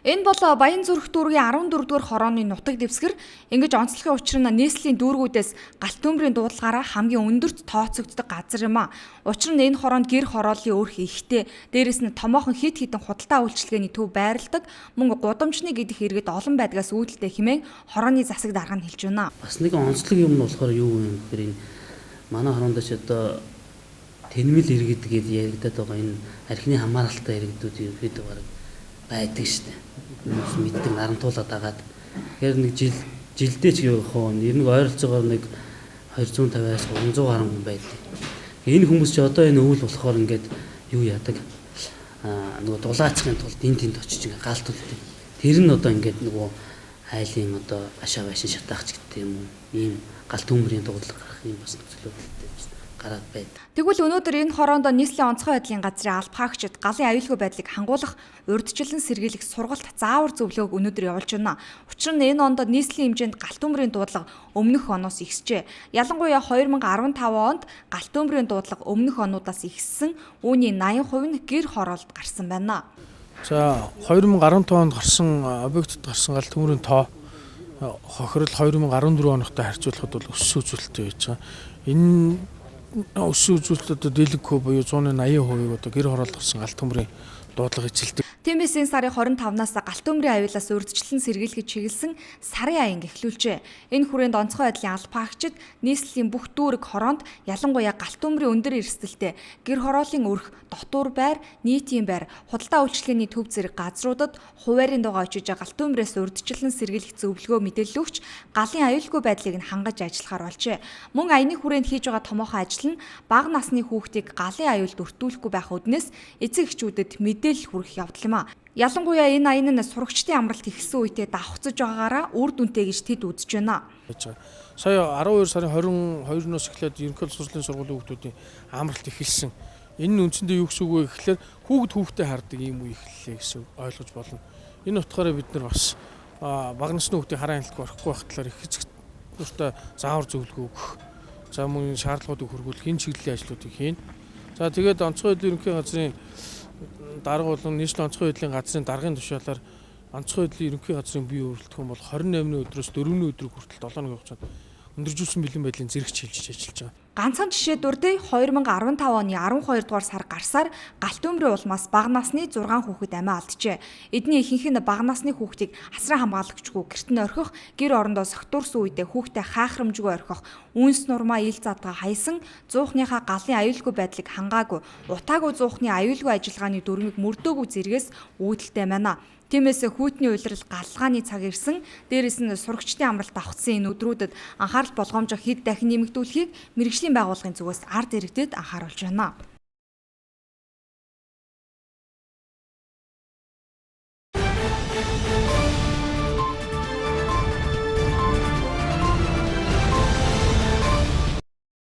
Энэ бол Баян зүрх дүүргийн 14-р хорооны нутаг дэвсгэр ингэж онцлохын учир нь нийслэлийн дүүргүүдээс галт төмбөрийн дуудлагаараа хамгийн өндөрт тооцогддог газар юм а. Учир нь энэ хороонд гэр хорооллын өрх ихтэй, дээрэс нь томоохон хид хідэн худалдаа үйлчилгээний төв байрладаг, мөн гудамжны гэдэх иргэд олон байдгаас үүдэлтэй хэмээн хорооны засаг дарга нь хэлж байна. Бас нэг онцлог юм нь болохоор юу юм гэхээр энэ манай хороонд ч одоо тэнмэл иргэд гэж яригадаад байгаа энэ архины хамааралтай иргэдүүд ерөөдөө бараг байдаг шүү дээ. Мэддэг наран туулаад агаад тэгэхээр нэг жилдээ ч явах нь ер нь ойролцоогоор нэг 250-аас 300 гаруй хүн байдаг. Энэ хүмүүс ч одоо энэ өвөл болохоор ингээд юу яадаг нөгөө дулаацхын тулд тэнд очиж ингээд галт үлдээ. Тэр нь одоо ингээд нөгөө айлын одоо ашаа байшин шатаагч гэдэг юм уу ийм галт төмбөрийн дуудлага гарах юм бас нөхцөлөд гараад байд. Тэгвэл өнөөдөр энэ хороонд нийслэлийн онцгой байдлын газрын албахаагчид галын аюулгүй байдлыг хангуулах, урьдчилан сэргийлэх сургалт заавар зөвлөгөөг өнөөдөр явуулж байна. Учир нь энэ онд нийслэлийн хэмжээнд галт төмбөрийн дуудлага өмнөх оноос ихсжээ. Ялангуяа 2015 онд галт төмбөрийн дуудлага өмнөх онуудаас ихссэн, үүний 80% нь гэр хороолд гарсан байна. За 2015 онд гарсан объектод гарсан галт төмбөрийн тоо хохирол 2014 оногтой харьцуулахад бол өссөн үзүүлэлттэй байж байгаа. Энэ өссөн үзүүлэлтүүд дийлэнхүү буюу 180% одоо гэр хороолд гарсан галт төмбөрийн дуудлага эзэлдэг. Тиймээс энэ сарын 25-наас галт төмбөрийн аюулаас урьдчилан сэргийлэхэд чиглэсэн сарын аян эхлүүлжээ. Энэ хүрээнд онцгой байдлын албаагчид нийслэлийн бүх дүүрэг хороонд ялангуяа галт төмбөрийн өндөр эрсдэлтэй гэр хорооллын өрх, дотуур байр, нийтийн байр, худалдаа үйлчилгээний төв зэрэг газруудад хуваарийн дугаа очиж галт төмбөрөөс урьдчилан сэргийлэх зөвлөгөө мэдээлэл өгч галын аюулгүй байдлыг нь хангаж ажиллахаар болжээ. Мөн аяны хүрээнд хийж байгаа томоохон ажил нь бага насны хүүхдийг галын аюулд өртүүлэхгүй байх үднэс эцэг эхчүүдэд мэдээлэл хүргэх явдал юм. Ялангуяа энэ аян нь сурагчдын амралт ихсэн үедээ давхцаж байгаагаараа үр дүнтэй гэж тэд үзэж байна. Сая 12 сарын 22-ноос эхлээд ерөнхий сургуулийн сургуулийн хүүхдүүдийн амралт эхэлсэн. Энэ нь үндсэндээ юу гэсэн үг вэ гэхээр хүүхдээ хардаг юм уу эхэллээ гэсэн ойлгож болно. Энэ утгаараа бид нар бас бага насны хүүхдийн хараа хяналтыг орохгүй байх талаар их хэцэг нуртай заавар зөвлөгөө өгөх. За мөн шаардлагуудыг хөрвүүлэх энэ чиглэлийн ажлуудыг хийн. За тэгээд онцгой байдлын ерөнхий газрын дарга болон нийслэлийн онцгой байдлын газрын даргын тушаалаар онцгой байдлын ерөнхий газрын бие өөрчлөлтөн бол 28-ны өдрөөс 4-ний өдрийг хүртэл 7 хоногийн хугацаанд өндөржүүлсэн бэлэн байдлын зэрэгч хэлж ажиллаж байгаа. Ганцхан жишээ дүрдээ 2015 оны 12 дугаар сар гарсаар галт төмбөрийн улмаас бага насны 6 хүүхэд амиа алджээ. Эдний ихэнх нь бага насны хүүхдийг асран хамгаалагчгүй гэрт нь орхих, гэр орондоо согтуурсан үедээ хүүхдээ хаахрамжгүй орхих, үнс нурмаа ил задгаа хайсан, зуухныхаа галын аюулгүй байдлыг хангаагүй, утаагүй зуухны аюулгүй ажиллагааны дүрмийг мөрдөөгүй зэргээс үүдэлтэй байна. Тиймээс хүйтний уйлрал галлгааны цаг ирсэн, дээрэс нь сурагчдын амралт давхцсан энэ өдрүүдэд анхаарал болгоомжох хэд дахин нэмэгдүүлэхийг мэргэжлийн байгууллагын зүгээс ард иргэдэд анхааруулж байна.